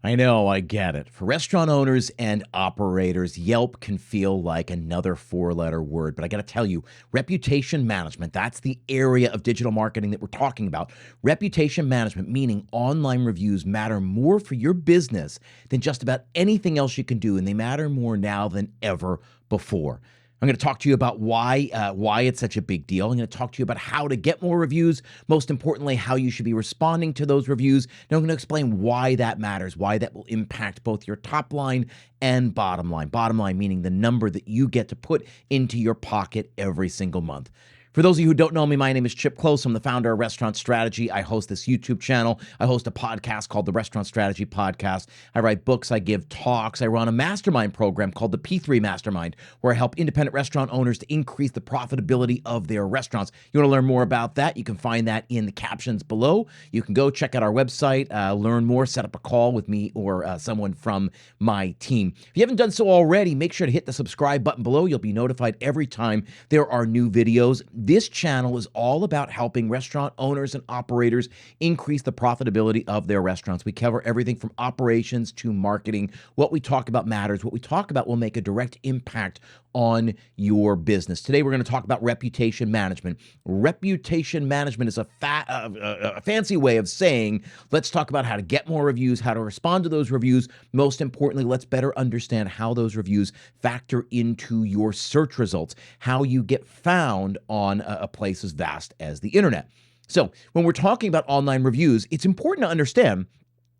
I know, I get it. For restaurant owners and operators, Yelp can feel like another four-letter word, but I got to tell you, reputation management, that's the area of digital marketing that we're talking about. Reputation management, meaning online reviews, matter more for your business than just about anything else you can do, and they matter more now than ever before. I'm going to talk to you about why it's such a big deal. I'm going to talk to you about how to get more reviews. Most importantly, how you should be responding to those reviews. And I'm going to explain why that matters, why that will impact both your top line and bottom line. Bottom line meaning the number that you get to put into your pocket every single month. For those of you who don't know me, my name is Chip Klose. I'm the founder of Restaurant Strategy. I host this YouTube channel. I host a podcast called the Restaurant Strategy Podcast. I write books. I give talks. I run a mastermind program called the P3 Mastermind, where I help independent restaurant owners to increase the profitability of their restaurants. You want to learn more about that? You can find that in the captions below. You can go check out our website, learn more, set up a call with me or someone from my team. If you haven't done so already, make sure to hit the subscribe button below. You'll be notified every time there are new videos. This channel is all about helping restaurant owners and operators increase the profitability of their restaurants. We cover everything from operations to marketing. What we talk about matters. What we talk about will make a direct impact on your business. Today, we're going to talk about reputation management. Reputation management is a fancy way of saying, let's talk about how to get more reviews, how to respond to those reviews. Most importantly, let's better understand how those reviews factor into your search results, how you get found on a place as vast as the internet. So when we're talking about online reviews, it's important to understand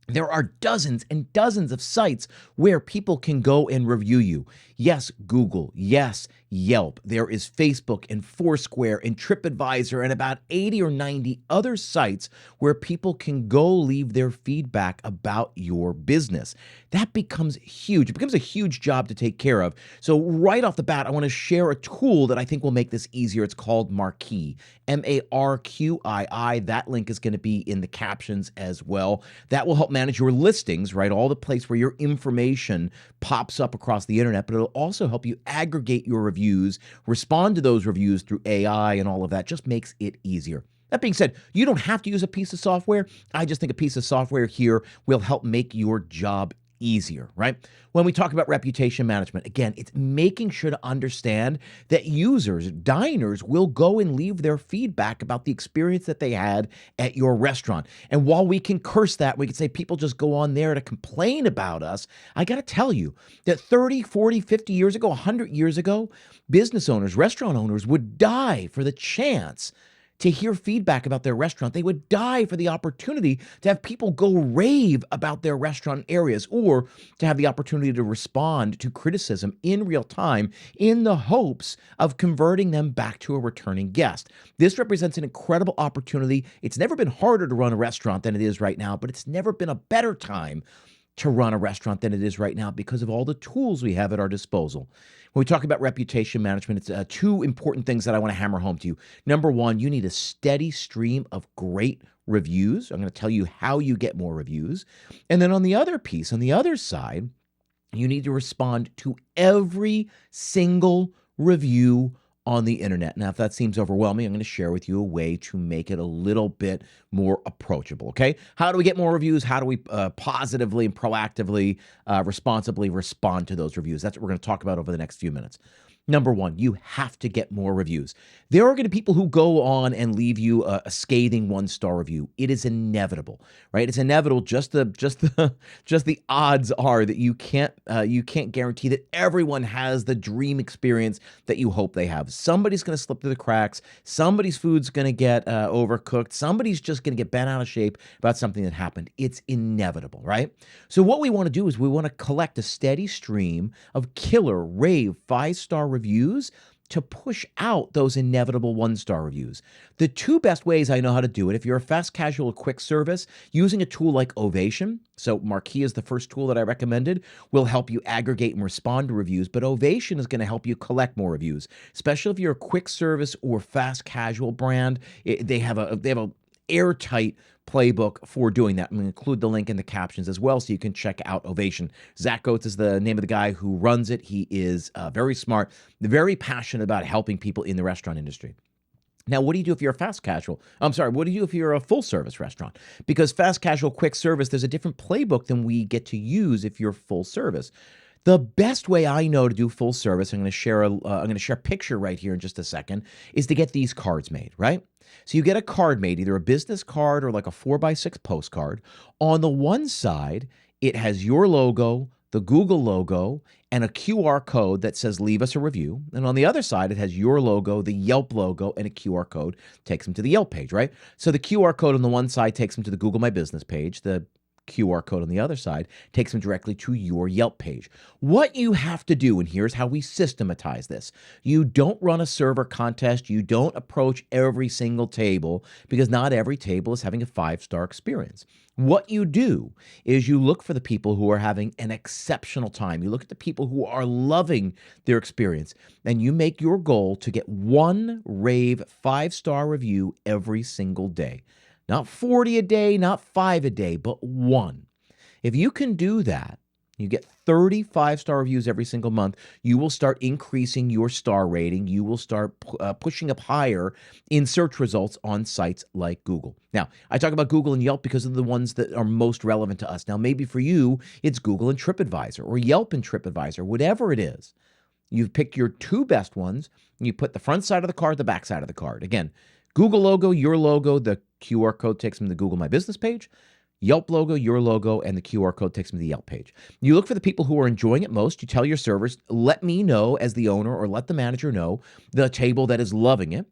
there are dozens and dozens of sites where people can go and review you. Yes, Google. Yes, Yelp. There is Facebook and Foursquare and TripAdvisor and about 80 or 90 other sites where people can go leave their feedback about your business. That becomes huge. It becomes a huge job to take care of. So right off the bat, I want to share a tool that I think will make this easier. It's called Marquee, Marqii. That link is going to be in the captions as well. That will help manage your listings, right? All the place where your information pops up across the internet, but it'll also help you aggregate your reviews, respond to those reviews through AI and all of that. Just makes it easier. That being said, you don't have to use a piece of software. I just think a piece of software here will help make your job easier, right? When we talk about reputation management, again, it's making sure to understand that users, diners, will go and leave their feedback about the experience that they had at your restaurant. And while we can curse that, we can say people just go on there to complain about us. I got to tell you that 30, 40, 50 years ago, 100 years ago, business owners, restaurant owners would die for the chance to hear feedback about their restaurant. They would die for the opportunity to have people go rave about their restaurant areas or to have the opportunity to respond to criticism in real time in the hopes of converting them back to a returning guest. This represents an incredible opportunity. It's never been harder to run a restaurant than it is right now, but it's never been a better time to run a restaurant than it is right now because of all the tools we have at our disposal. When we talk about reputation management, it's two important things that I want to hammer home to you. Number one, you need a steady stream of great reviews. I'm going to tell you how you get more reviews. And then on the other piece, on the other side, you need to respond to every single review on the internet. Now, if that seems overwhelming, I'm going to share with you a way to make it a little bit more approachable, okay? How do we get more reviews? How do we positively and proactively, responsibly respond to those reviews? That's what we're going to talk about over the next few minutes. Number one, you have to get more reviews. There are going to be people who go on and leave you a scathing one-star review. It is inevitable, right? It's inevitable. Just the odds are that you can't guarantee that everyone has the dream experience that you hope they have. Somebody's going to slip through the cracks. Somebody's food's going to get overcooked. Somebody's just going to get bent out of shape about something that happened. It's inevitable, right? So what we want to do is we want to collect a steady stream of killer, rave, 5-star reviews to push out those inevitable 1-star reviews. The two best ways I know how to do it, if you're a fast casual quick service, using a tool like Ovation, so Marquee is the first tool that I recommended, will help you aggregate and respond to reviews, but Ovation is going to help you collect more reviews, especially if you're a quick service or fast casual brand. They have a airtight playbook for doing that. I'm going to include the link in the captions as well so you can check out Ovation. Zach Oates is the name of the guy who runs it. He is very smart, very passionate about helping people in the restaurant industry. Now, what do you do if you're a fast casual? I'm sorry, what do you do if you're a full service restaurant? Because fast casual, quick service, there's a different playbook than we get to use if you're full service. The best way I know to do full service, I'm going to share a picture right here in just a second, is to get these cards made, right? So you get a card made, either a business card or like a 4x6 postcard. On the one side, it has your logo, the Google logo, and a QR code that says leave us a review. And on the other side, it has your logo, the Yelp logo, and a QR code takes them to the Yelp page, right? So the QR code on the one side takes them to the Google My Business page. The QR code on the other side takes them directly to your Yelp page. What you have to do, and here's how we systematize this. You don't run a server contest. You don't approach every single table because not every table is having a 5-star experience. What you do is you look for the people who are having an exceptional time. You look at the people who are loving their experience, and you make your goal to get one rave 5-star review every single day. Not 40 a day, not 5 a day, but one. If you can do that, you get 30 5-star reviews every single month, you will start increasing your star rating. You will start pushing up higher in search results on sites like Google. Now, I talk about Google and Yelp because of the ones that are most relevant to us. Now, maybe for you, it's Google and TripAdvisor or Yelp and TripAdvisor, whatever it is. You pick your 2 best ones, and you put the front side of the card, the back side of the card. Again, Google logo, your logo, the QR code takes them to the Google My Business page. Yelp logo, your logo, and the QR code takes them to the Yelp page. You look for the people who are enjoying it most. You tell your servers, let me know as the owner or let the manager know the table that is loving it.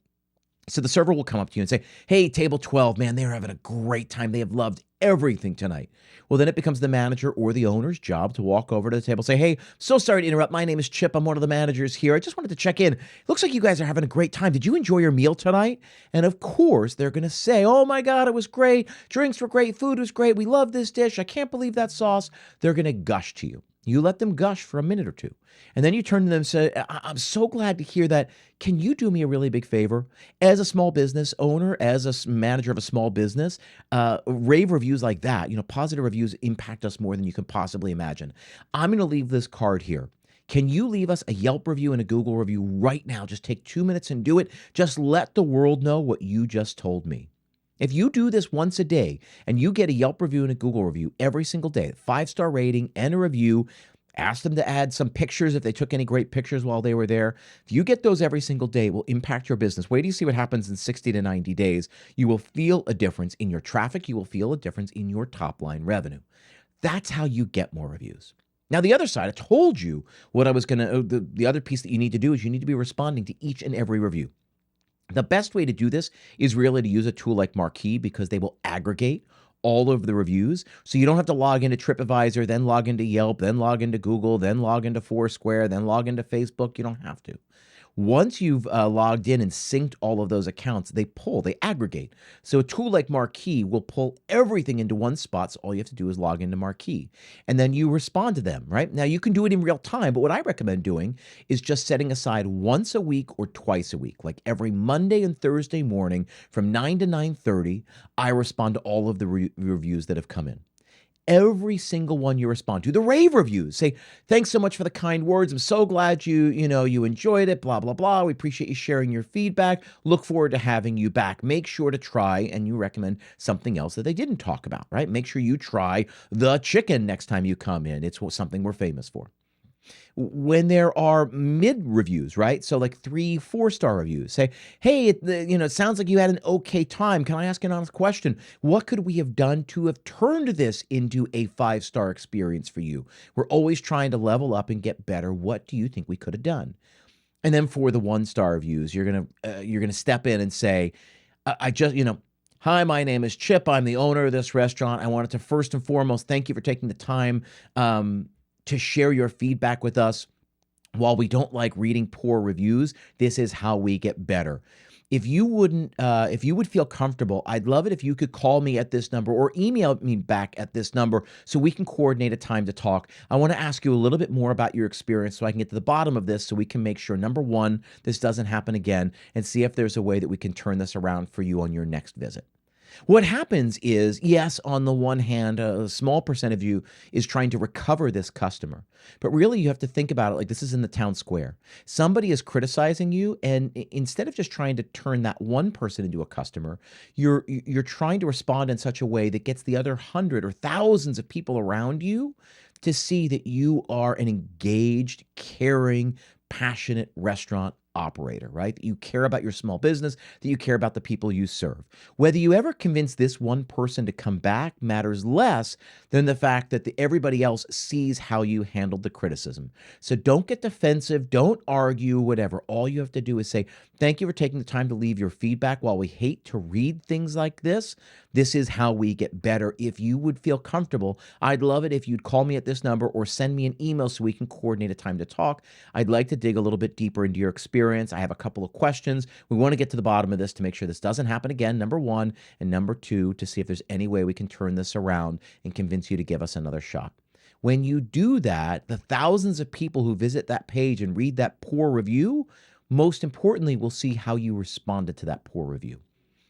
So the server will come up to you and say, hey, table 12, man, they're having a great time. They have loved everything tonight. Well, then it becomes the manager or the owner's job to walk over to the table and say, hey, so sorry to interrupt. My name is Chip. I'm one of the managers here. I just wanted to check in. It looks like you guys are having a great time. Did you enjoy your meal tonight? And of course, they're going to say, oh my God, it was great. Drinks were great. Food was great. We love this dish. I can't believe that sauce. They're going to gush to you. You let them gush for a minute or two. And then you turn to them and say, I'm so glad to hear that. Can you do me a really big favor? As a small business owner, as a manager of a small business, rave reviews like that, positive reviews impact us more than you can possibly imagine. I'm going to leave this card here. Can you leave us a Yelp review and a Google review right now? Just take 2 minutes and do it. Just let the world know what you just told me. If you do this once a day and you get a Yelp review and a Google review every single day, 5-star rating and a review, ask them to add some pictures if they took any great pictures while they were there. If you get those every single day, it will impact your business. Wait till you see what happens in 60 to 90 days. You will feel a difference in your traffic. You will feel a difference in your top line revenue. That's how you get more reviews. Now, the other side, I told you what I was going to, the other piece that you need to do is you need to be responding to each and every review. The best way to do this is really to use a tool like Marquee because they will aggregate all of the reviews. So you don't have to log into TripAdvisor, then log into Yelp, then log into Google, then log into Foursquare, then log into Facebook. You don't have to. Once you've logged in and synced all of those accounts, they aggregate. So a tool like Marquee will pull everything into one spot. So all you have to do is log into Marquee. And then you respond to them, right? Now you can do it in real time, but what I recommend doing is just setting aside once a week or twice a week, like every Monday and Thursday morning from 9 to 9:30, I respond to all of the reviews that have come in. Every single one you respond to. The rave reviews say, thanks so much for the kind words. I'm so glad you enjoyed it, blah, blah, blah. We appreciate you sharing your feedback. Look forward to having you back. Make sure to try, and you recommend something else that they didn't talk about, right? Make sure you try the chicken next time you come in. It's something we're famous for. When there are mid reviews, right? So like 3, 4-star reviews, say, hey, it sounds like you had an okay time. Can I ask an honest question? What could we have done to have turned this into a 5-star experience for you? We're always trying to level up and get better. What do you think we could have done? And then for the 1-star reviews, you're gonna step in and say, hi, my name is Chip. I'm the owner of this restaurant. I wanted to first and foremost thank you for taking the time to share your feedback with us. While we don't like reading poor reviews, this is how we get better. If you would feel comfortable, I'd love it if you could call me at this number or email me back at this number so we can coordinate a time to talk. I want to ask you a little bit more about your experience so I can get to the bottom of this so we can make sure, number one, this doesn't happen again, and see if there's a way that we can turn this around for you on your next visit. What happens is, yes, on the one hand, a small percent of you is trying to recover this customer. But really, you have to think about it like this is in the town square. Somebody is criticizing you, and instead of just trying to turn that one person into a customer, you're trying to respond in such a way that gets the other hundred or thousands of people around you to see that you are an engaged, caring, passionate restaurant operator, right? That you care about your small business, that you care about the people you serve. Whether you ever convince this one person to come back matters less than the fact that everybody else sees how you handled the criticism. So don't get defensive, don't argue, whatever. All you have to do is say, thank you for taking the time to leave your feedback. While we hate to read things like this is how we get better. If you would feel comfortable, I'd love it if you'd call me at this number or send me an email so we can coordinate a time to talk. I'd like to dig a little bit deeper into your experience. I have a couple of questions. We want to get to the bottom of this to make sure this doesn't happen again, number one, and number two, to see if there's any way we can turn this around and convince you to give us another shot. When you do that, the thousands of people who visit that page and read that poor review, most importantly, will see how you responded to that poor review.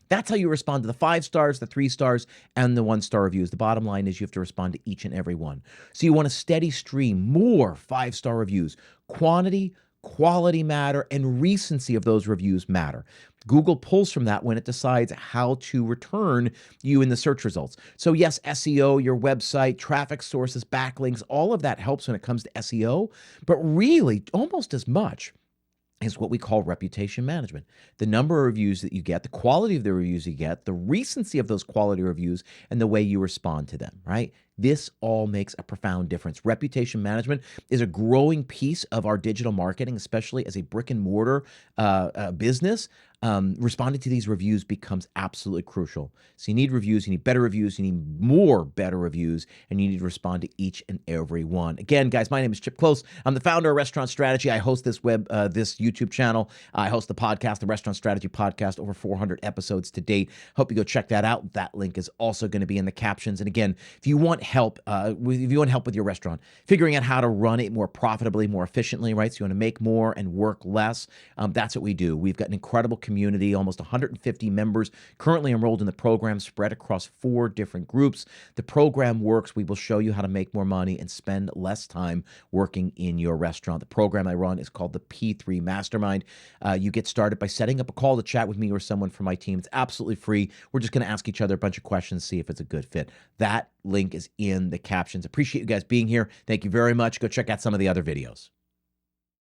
That's how you respond to the 5 stars, the 3 stars, and the 1-star reviews. The bottom line is you have to respond to each and every one. So you want a steady stream, more 5-star reviews. Quantity, quality matter, and recency of those reviews matter. Google pulls from that when it decides how to return you in the search results. So yes, SEO, your website, traffic sources, backlinks, all of that helps when it comes to SEO, but really almost as much is what we call reputation management. The number of reviews that you get, the quality of the reviews you get, the recency of those quality reviews, and the way you respond to them, right? This all makes a profound difference. Reputation management is a growing piece of our digital marketing, especially as a brick and mortar business. Responding to these reviews becomes absolutely crucial. So you need reviews, you need better reviews, you need more better reviews, and you need to respond to each and every one. Again, guys, my name is Chip Klose. I'm the founder of Restaurant Strategy. I host this this YouTube channel. I host the podcast, the Restaurant Strategy Podcast, over 400 episodes to date. Hope you go check that out. That link is also going to be in the captions. And again, if you want help, with your restaurant, figuring out how to run it more profitably, more efficiently, right? So you want to make more and work less. That's what we do. We've got an incredible community, almost 150 members currently enrolled in the program, spread across 4 different groups. The program works. We will show you how to make more money and spend less time working in your restaurant. The program I run is called the P3 Mastermind. You get started by setting up a call to chat with me or someone from my team. It's absolutely free. We're just going to ask each other a bunch of questions, see if it's a good fit. That link is in the captions. Appreciate you guys being here. Thank you very much. Go check out some of the other videos.